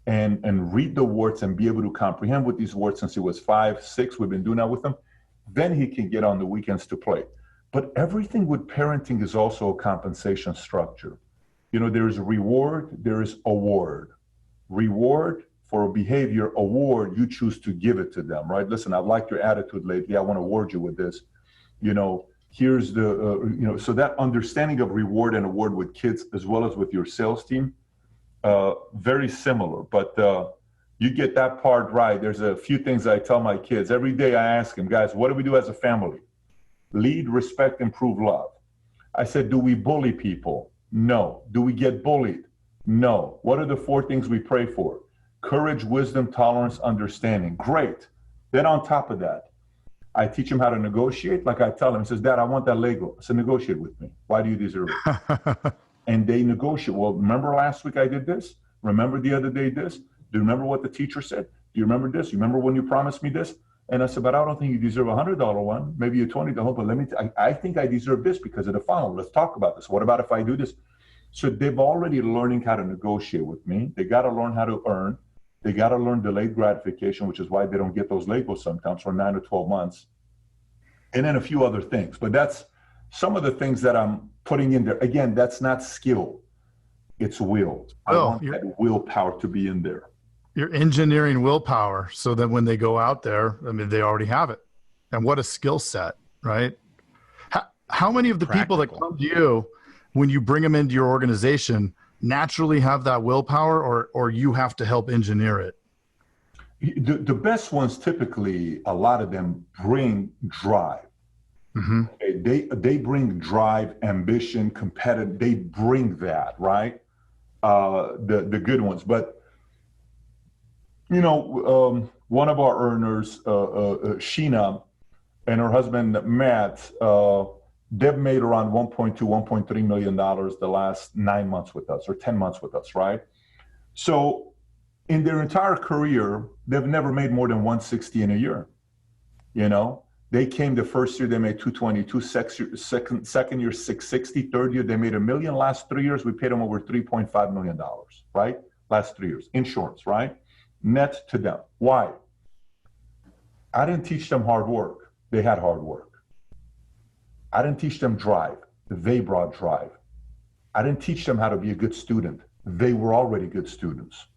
and read the words and be able to comprehend what these words since he was 5, 6. We've been doing that with him. Then he can get on the weekends to play. But everything with parenting is also a compensation structure. You know, there is reward, there is award. Reward for a behavior, award, you choose to give it to them, right? Listen, I've liked your attitude lately. I want to award you with this. You know, here's the, so that understanding of reward and award with kids as well as with your sales team, very similar, but you get that part right. There's a few things I tell my kids. Every day I ask them, guys, what do we do as a family? Lead, respect, improve, love. I said, do we bully people? No. Do we get bullied? No. What are the 4 things we pray for? Courage, wisdom, tolerance, understanding. Great. Then on top of that, I teach him how to negotiate. Like I tell him, he says, Dad, I want that Lego. I said, negotiate with me. Why do you deserve it? And they negotiate. Well, remember last week I did this? Remember the other day this? Do you remember what the teacher said? Do you remember this? You remember when you promised me this? And I said, but I don't think you deserve a $100 one, maybe a $20, but I think I deserve this because of the following. Let's talk about this. What about if I do this? So they've already learning how to negotiate with me. They got to learn how to earn. They got to learn delayed gratification, which is why they don't get those Legos sometimes for 9 to 12 months. And then a few other things. But that's some of the things that I'm putting in there. Again, that's not skill. It's will. I want that willpower to be in there. You're engineering willpower so that when they go out there, I mean, they already have it. And what a skill set, right? How many of the people that come to you when you bring them into your organization naturally have that willpower, or you have to help engineer it? The best ones, typically, a lot of them bring drive. Mm-hmm. They bring drive, ambition, competitive. They bring that, right? The good ones. But you know, one of our earners, Sheena, and her husband, Matt, they've made around $1.2, $1.3 million the last 9 months with us, or 10 months with us, right? So in their entire career, they've never made more than 160 in a year. You know, they came the first year, they made 222, second year, 660, third year, they made $1 million. Last 3 years, we paid them over $3.5 million, right? Last 3 years, insurance, right? Net to them. Why? I didn't teach them hard work. They had hard work. I didn't teach them drive. They brought drive. I didn't teach them how to be a good student. They were already good students.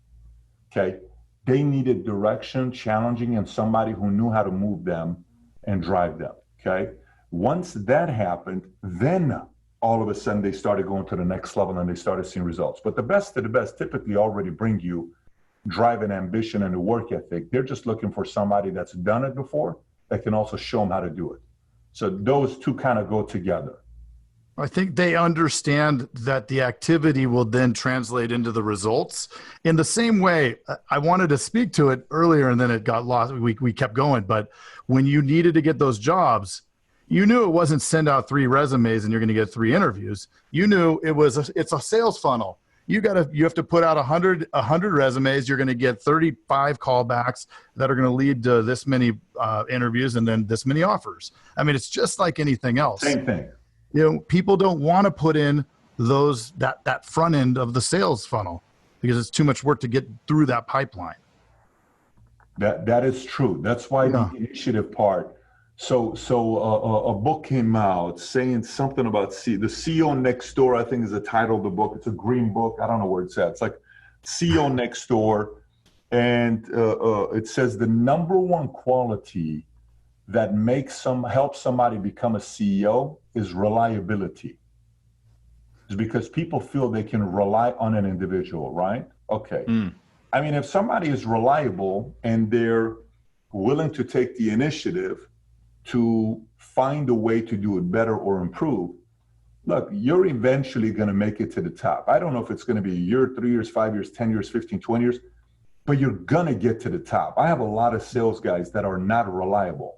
Okay? They needed direction, challenging, and somebody who knew how to move them and drive them. Okay? Once that happened, then all of a sudden they started going to the next level and they started seeing results. But the best of the best typically already bring you drive and ambition and a work ethic. They're just looking for somebody that's done it before that can also show them how to do it. So those two kind of go together. I think they understand that the activity will then translate into the results. In the same way, I wanted to speak to it earlier and then it got lost. We kept going. But when you needed to get those jobs, you knew it wasn't send out 3 resumes and you're going to get 3 interviews. You knew it's a sales funnel. You have to put out 100 resumes. You're going to get 35 callbacks that are going to lead to this many interviews and then this many offers. I mean, it's just like anything else. Same thing. You know, people don't want to put in that front end of the sales funnel because it's too much work to get through that pipeline. That is true. That's why the initiative part. So a book came out saying something about the CEO Next Door, I think is the title of the book. It's a green book. I don't know where it's at. It's like CEO Next Door. And it says the number one quality that helps somebody become a CEO is reliability. It's because people feel they can rely on an individual, right? Okay. I mean, if somebody is reliable and they're willing to take the initiative to find a way to do it better or improve, look, you're eventually going to make it to the top. I don't know if it's going to be a year, 3 years, 5 years, 10 years, 15, 20 years, but you're going to get to the top. I have a lot of sales guys that are not reliable.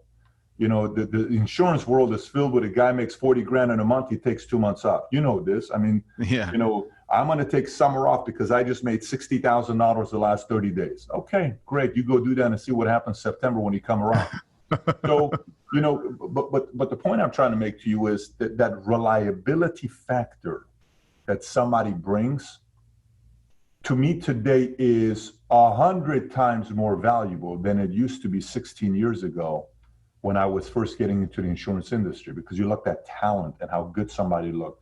You know, the insurance world is filled with a guy makes 40 grand in a month. He takes 2 months off. You know this. I mean, you know, I'm going to take summer off because I just made $60,000 the last 30 days. Okay, great. You go do that and see what happens September when you come around. So, you know, but the point I'm trying to make to you is that reliability factor that somebody brings to me today is 100 times more valuable than it used to be 16 years ago when I was first getting into the insurance industry, because you looked at talent and how good somebody looked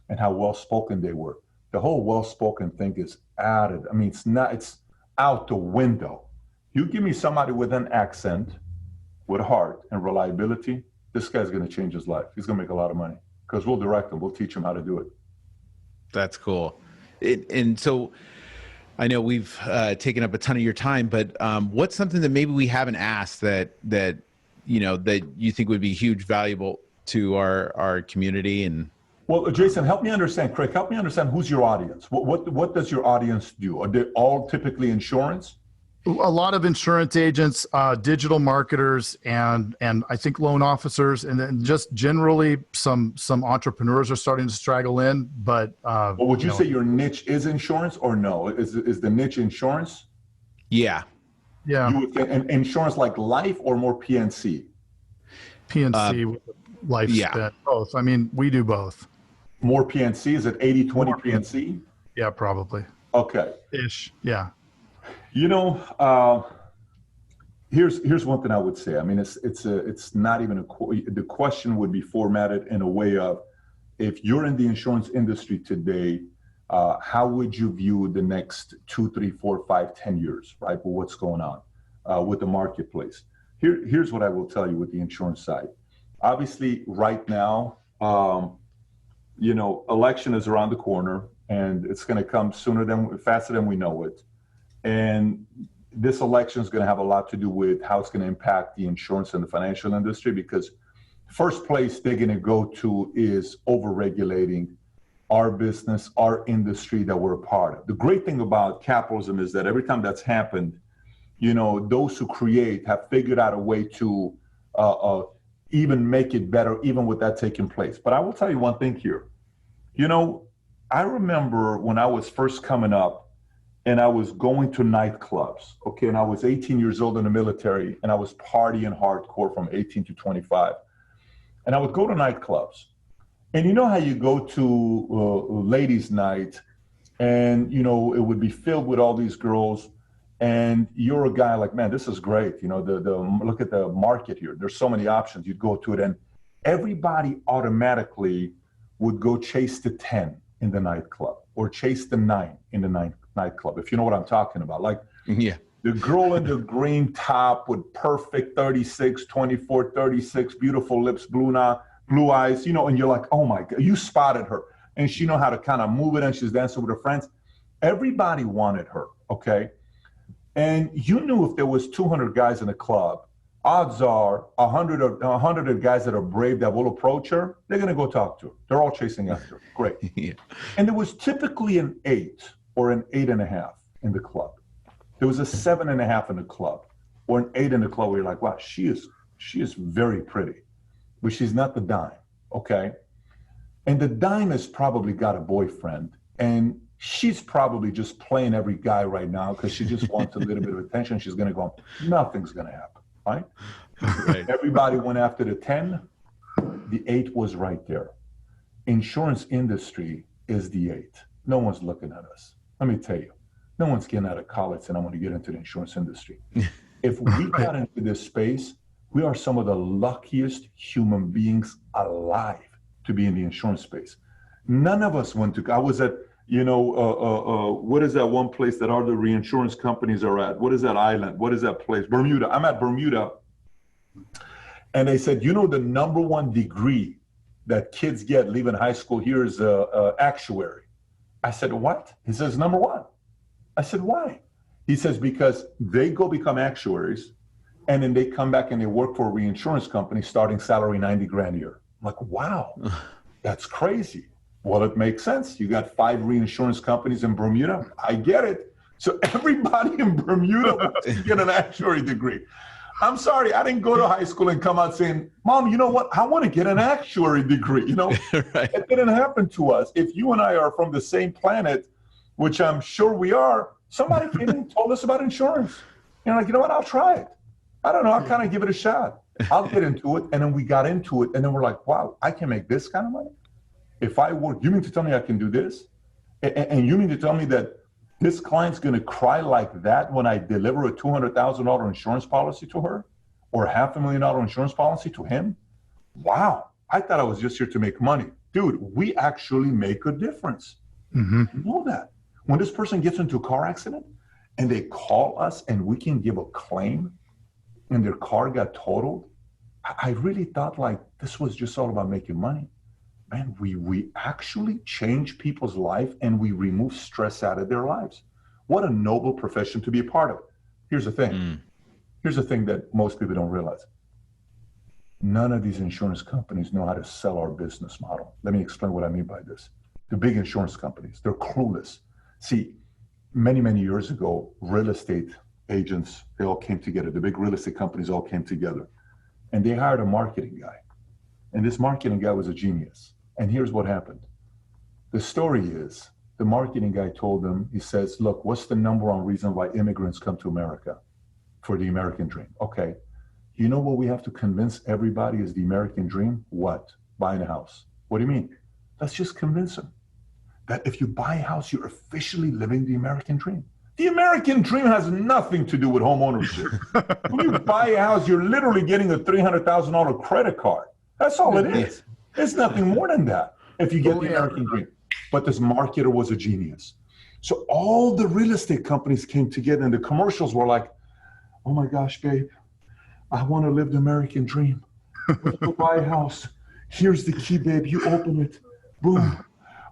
and how well-spoken they were. The whole well-spoken thing is added. I mean, it's out the window. You give me somebody with an accent, with heart and reliability, this guy's going to change his life. He's going to make a lot of money because we'll direct him. We'll teach him how to do it. That's cool. And so I know we've taken up a ton of your time, but what's something that maybe we haven't asked that you think would be huge, valuable to our community? And well, Jason, help me understand. Craig, help me understand who's your audience. What does your audience do? Are they all typically insurance? A lot of insurance agents, digital marketers, and I think loan officers, and then just generally some entrepreneurs are starting to straggle in. But well, would you say your niche is insurance or no? Is the niche insurance? Yeah. Yeah. You would say, and insurance like life or more PNC? PNC with life both. I mean, we do both. More PNC? Is it 80-20 PNC? Yeah, probably. Okay. Ish. Yeah. You know, here's one thing I would say. I mean, it's not even the question would be formatted in a way of, if you're in the insurance industry today, how would you view the next 2, 3, 4, 5, 10 years, right? Well, what's going on with the marketplace? Here's what I will tell you with the insurance side. Obviously, right now, election is around the corner, and it's going to come faster than we know it. And this election is going to have a lot to do with how it's going to impact the insurance and the financial industry, because first place they're going to go to is over-regulating our business, our industry that we're a part of. The great thing about capitalism is that every time that's happened, those who create have figured out a way to even make it better, even with that taking place. But I will tell you one thing here. I remember when I was first coming up and I was going to nightclubs, okay? And I was 18 years old in the military, and I was partying hardcore from 18 to 25. And I would go to nightclubs. And you know how you go to ladies' night and, it would be filled with all these girls, and you're a guy like, man, this is great. Look at the market here. There's so many options. You'd go to it, and everybody automatically would go chase the 10 in the nightclub or chase the 9 in the nightclub, if you know what I'm talking about. Like, yeah, the girl in the green top with perfect 36, 24, 36, beautiful lips, blue blue eyes, you know, and you're like, oh my God, you spotted her. And she know how to kind of move it, and she's dancing with her friends. Everybody wanted her, okay? And you knew if there was 200 guys in a club, odds are 100 of the guys that are brave that will approach her, they're going to go talk to her. They're all chasing after her. Great. Yeah. And there was typically an 8 or an 8.5 in the club. There was a 7.5 in the club or an 8 in the club where you're like, wow, she is very pretty, but she's not the dime, okay? And the dime has probably got a boyfriend, and she's probably just playing every guy right now because she just wants a little bit of attention. She's going to go, nothing's going to happen, right? Right? Everybody went after the 10. The 8 was right there. Insurance industry is the 8. No one's looking at us. Let me tell you, no one's getting out of college and I want to get into the insurance industry. If we got into this space, we are some of the luckiest human beings alive to be in the insurance space. None of us went to, I was at, what is that one place that all the reinsurance companies are at? What is that island? What is that place? Bermuda. I'm at Bermuda. And they said, the number one degree that kids get leaving high school here is actuary. I said, what? He says, number one. I said, why? He says, because they go become actuaries and then they come back and they work for a reinsurance company starting salary 90 grand a year. I'm like, wow, that's crazy. Well, it makes sense. You got 5 reinsurance companies in Bermuda. I get it. So everybody in Bermuda wants to get an actuary degree. I'm sorry, I didn't go to high school and come out saying, Mom, you know what? I want to get an actuary degree. Right. It didn't happen to us. If you and I are from the same planet, which I'm sure we are, somebody came and told us about insurance. Like, you know what? I'll try it. I don't know. I'll kind of give it a shot. I'll get into it. And then we got into it. And then we're like, wow, I can make this kind of money? If I work, you mean to tell me I can do this? And you mean to tell me that this client's going to cry like that when I deliver a $200,000 insurance policy to her or $500,000 insurance policy to him? Wow. I thought I was just here to make money. Dude, we actually make a difference. Mm-hmm. You know that. When this person gets into a car accident and they call us and we can give a claim and their car got totaled, I really thought like this was just all about making money. Man, we actually change people's life and we remove stress out of their lives. What a noble profession to be a part of. Here's the thing. Here's the thing that most people don't realize. None of these insurance companies know how to sell our business model. Let me explain what I mean by this. The big insurance companies, they're clueless. See, many, many years ago, real estate agents, they all came together. The big real estate companies all came together. And they hired a marketing guy. And this marketing guy was a genius. And here's what happened. The story is, the marketing guy told them, he says, look, what's the number one reason why immigrants come to America? For the American dream. Okay. You know what we have to convince everybody is the American dream? What? Buying a house. What do you mean? Let's just convince them that if you buy a house, you're officially living the American dream. The American dream has nothing to do with home ownership. When you buy a house, you're literally getting a $300,000 credit card. That's all it is. It's nothing more than that if you get the American dream. But this marketer was a genius. So all the real estate companies came together and the commercials were like, oh my gosh, babe, I want to live the American dream. Let's go buy a house. Here's the key, babe. You open it. Boom.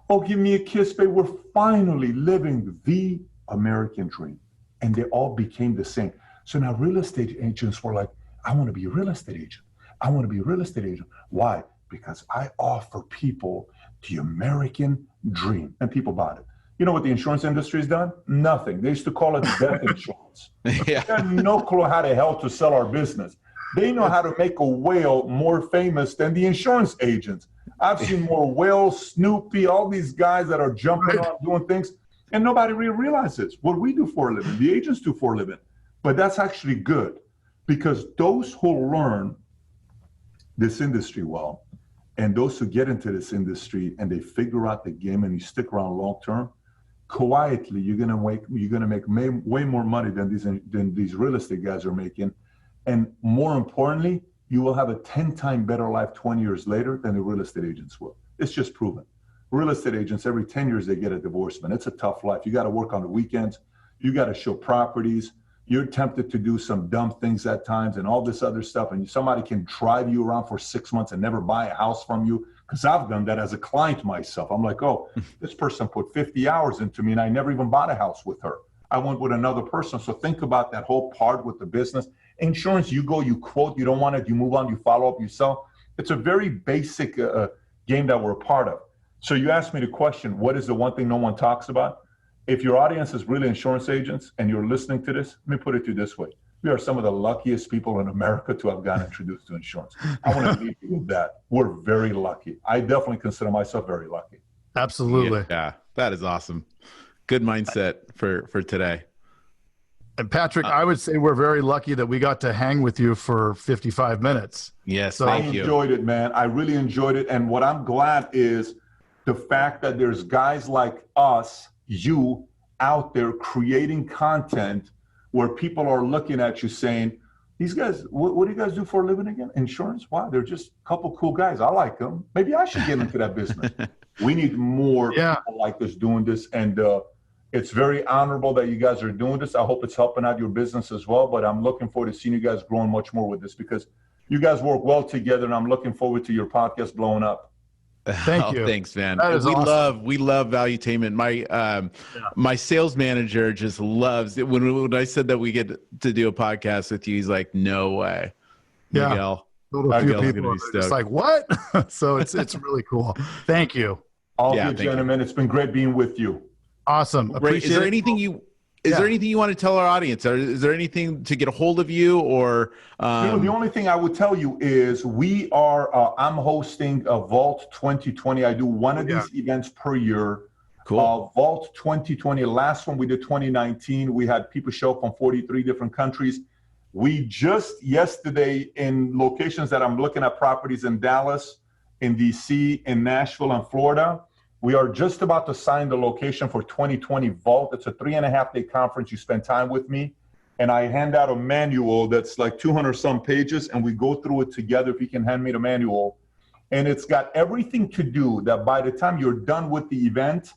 Oh, give me a kiss, babe. We're finally living the American dream. And they all became the same. So now real estate agents were like, I want to be a real estate agent. I want to be a real estate agent. Why? Because I offer people the American dream. And people bought it. You know what the insurance industry has done? Nothing. They used to call it death insurance. Yeah. They have no clue how the hell to sell our business. They know how to make a whale more famous than the insurance agents. I've seen more Whale, Snoopy, all these guys that are jumping on doing things, and nobody really realizes what we do for a living. The agents do for a living. But that's actually good because those who learn this industry well, and those who get into this industry and they figure out the game and you stick around long term, quietly you're gonna make way more money than these real estate guys are making, and more importantly, you will have a 10-time better life 20 years later than the real estate agents will. It's just proven. Real estate agents, every 10 years they get a divorcement. It's a tough life. You got to work on the weekends. You got to show properties. you're tempted to do some dumb things at times and all this other stuff, and somebody can drive you around for 6 months and never buy a house from you. Because I've done that as a client myself. I'm like, oh, this person put 50 hours into me and I never even bought a house with her. I went with another person. So think about that whole part with the business. Insurance, you go, you quote, you don't want it, you move on, you follow up, you sell. It's a very basic game that we're a part of. So you asked me the question, what is the one thing no one talks about? If your audience is really insurance agents and you're listening to this, let me put it to you this way. We are some of the luckiest people in America to have gotten introduced to insurance. I want to leave you with that. We're very lucky. I definitely consider myself very lucky. Absolutely. Yeah, that is awesome. Good mindset for today. And Patrick, I would say we're very lucky that we got to hang with you for 55 minutes. Yes, so, thank you. I enjoyed it, man. I really enjoyed it. And what I'm glad is the fact that there's guys like us, you, out there creating content where people are looking at you saying, these guys, what do you guys do for a living again? Insurance? Wow, they're just a couple cool guys. I like them. Maybe I should get into that business. We need more people like this doing this. And it's very honorable that you guys are doing this. I hope it's helping out your business as well. But I'm looking forward to seeing you guys growing much more with this because you guys work well together. And I'm looking forward to your podcast blowing up. Thank you. Thanks, man. That is awesome. We love Valuetainment. My sales manager just loves it. When I said that we get to do a podcast with you, he's like, "No way." Yeah. Miguel, a few people are just like, "What?" So it's really cool. Thank you. All good, gentlemen. It's been great being with you. Awesome. Appreciate Is there it. anything you? Is there anything you want to tell our audience? Or is there anything to get a hold of you? Or the only thing I would tell you is we are. I'm hosting a Vault 2020. I do one of these events per year. Cool. Vault 2020. Last one we did 2019. We had people show up from 43 different countries. We just yesterday in locations that I'm looking at properties in Dallas, in DC, in Nashville, and Florida. We are just about to sign the location for 2020 Vault. It's a 3.5-day conference. You spend time with me, and I hand out a manual that's like 200 some pages, and we go through it together. If you can hand me the manual, and it's got everything to do that by the time you're done with the event,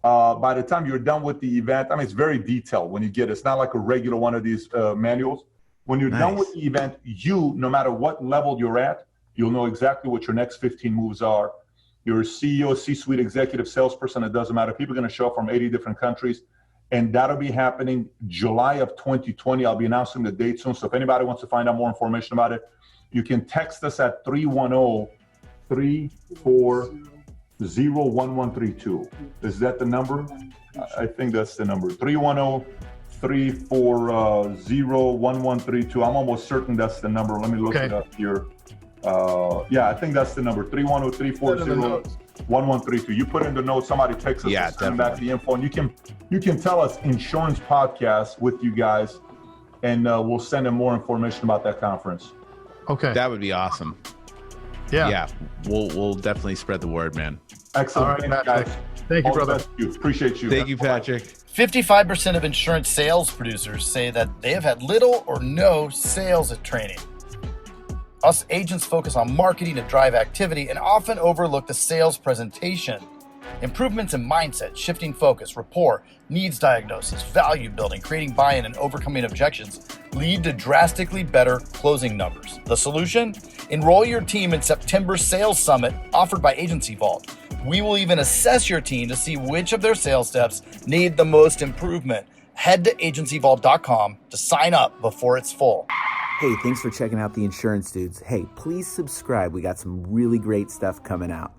I mean, it's very detailed when you get it. It's not like a regular one of these manuals. When you're done with the event, no matter what level you're at, you'll know exactly what your next 15 moves are. You're a CEO, C-suite executive, salesperson, it doesn't matter. People are going to show up from 80 different countries. And that'll be happening July of 2020. I'll be announcing the date soon. So if anybody wants to find out more information about it, you can text us at 310-340-1132. Is that the number? I think that's the number. 310-340-1132. I'm almost certain that's the number. Let me look it up here. I think that's the number, 310-340-1132. You put in the note, somebody texts us, send back the info, and you can tell us insurance podcast with you guys, and we'll send them more information about that conference. Okay. That would be awesome. Yeah. We'll definitely spread the word, man. Excellent. All right, guys. Thank you, brother. Appreciate you. Thank you, Patrick. 55% of insurance sales producers say that they have had little or no sales training. Us agents focus on marketing to drive activity and often overlook the sales presentation. Improvements in mindset, shifting focus, rapport, needs diagnosis, value building, creating buy-in, and overcoming objections lead to drastically better closing numbers. The solution? Enroll your team in September's Sales Summit offered by Agency Vault. We will even assess your team to see which of their sales steps need the most improvement. Head to agencyvault.com to sign up before it's full. Hey, thanks for checking out the Insurance Dudes. Hey, please subscribe. We got some really great stuff coming out.